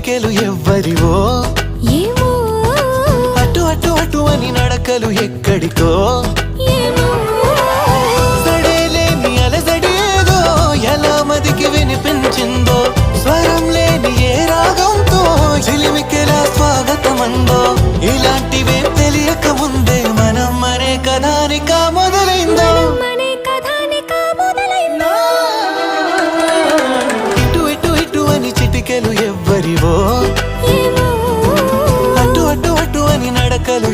చిటికెలు ఎవ్వరివో ఏమో అటు అటు అటు అని నడకలు ఎక్కడికో ఏమో సడేలేని అలజడేదో ఎలా మదికి వినిపించిందో స్వరం లేని ఏ రాగంతో చిలిమికెలా స్వాగతమందో ఇలాంటివే తెలియక ముందే మనం మరే కథానిక మొదలైందో మనే కథానిక మొదలైందో ఇటు ఇటు ఇటు అని చిటికెలు ఎవ్వరివో ఏమో అటు అటు అటు అని నడకలు